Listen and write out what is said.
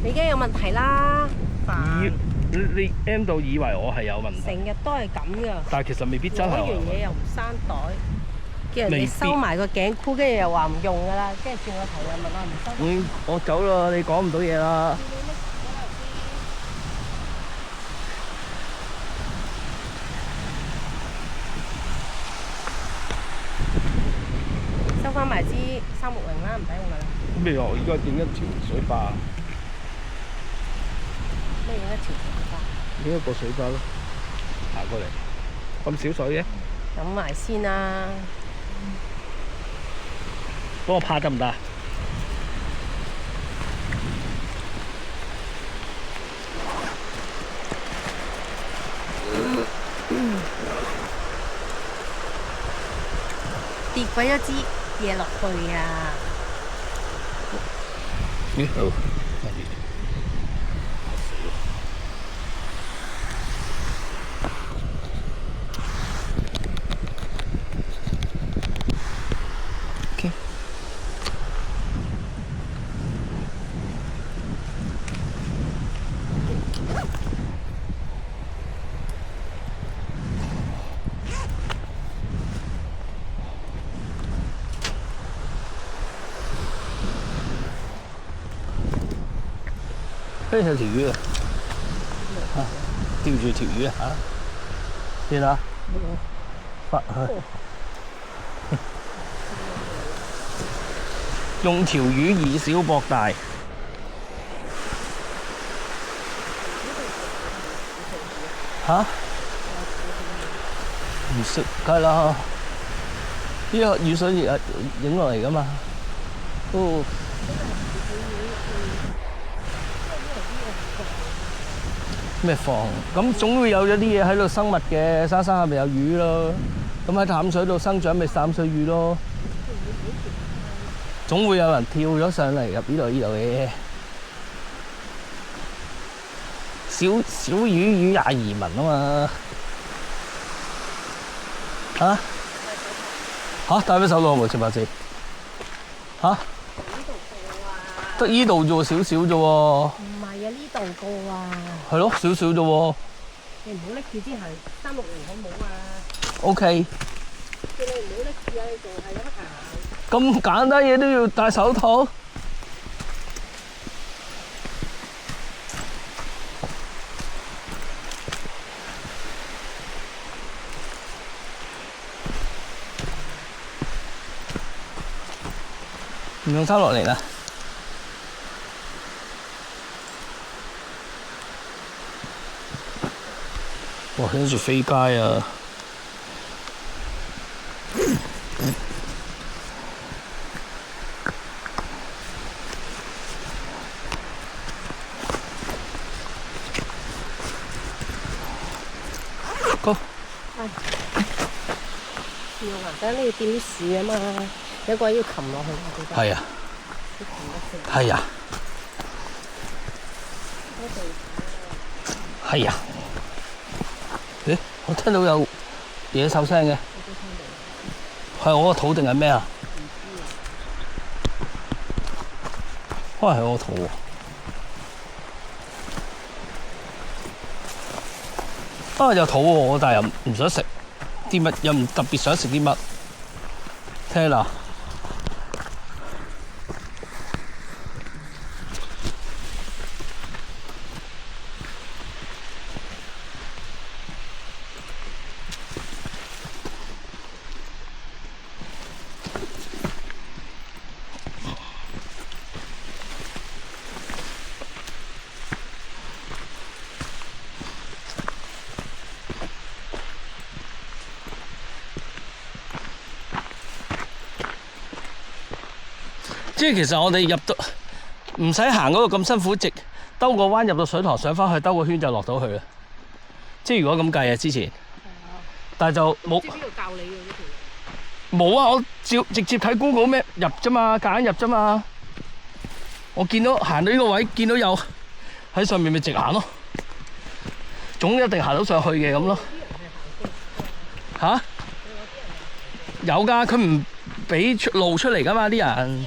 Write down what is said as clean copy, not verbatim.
你梗係有問題啦，你 M 到以為我係有問題，成日都係咁噶。但係其實未必真係攞完我有問題。嘢又唔閂袋，叫人哋收埋個頸箍，跟住又話唔用噶啦，跟住轉個頭又問我唔收。我走啦，你講唔到嘢啦。收翻埋支360啦，唔使用噶啦。咩啊？我而家整一條水壩，咩用一條水壩？整一個水壩咯，行過嚟，咁少水嘅，飲埋先啦。幫我拍得唔得啊？跌鬼一支嘢落去啊！咦，好，跟住。OK。呢條魚啊，吊住條魚啊，見啦，發去，用條魚以小博大。嚇？唔識，梗係啦，呢個雨水影落嚟㗎嘛。哦。咩放？咁總會有咗啲嘢喺度生物嘅，山下咪有魚咯。咁喺淡水度生長咪淡水魚咯。總會有人跳咗上嚟入呢度嘅。小魚也移民啊嘛。嚇？戴咩手套冇先白字？嚇？得依度啫喎，少少啫喎。唔係啊，呢度個啊。係咯，少少啫喎。你唔好拎住支行360好冇啊！ OK。叫你唔好拎住啊！你仲係咁行。咁簡單嘢都要戴手套？唔用收落嚟啦。哇！跟住飛街啊！Go！要啊，等你要掂啲樹啊嘛，有個人要擒落去，我記得。係啊。係啊。係啊。咦？我聽到有野獸聲嘅。係我個肚定係咩啊？可能係我個肚喎。有肚喎，但係又唔想食啲乜，又唔特別想食啲乜。聽啦。即係其實我哋入到唔使行嗰個咁辛苦，直兜個彎入到水塘，上翻去兜個圈就落到去啦。即係如果咁計啊，之前，但係就冇。知邊度教你嘅呢條？冇啊！我直接睇 Google Map 入啫嘛，夾硬入啫嘛。我見到行到呢個位，見到有喺上面咪直行咯。總一定行到上去嘅咁咯。嚇？有㗎，佢唔俾路出嚟㗎嘛啲人。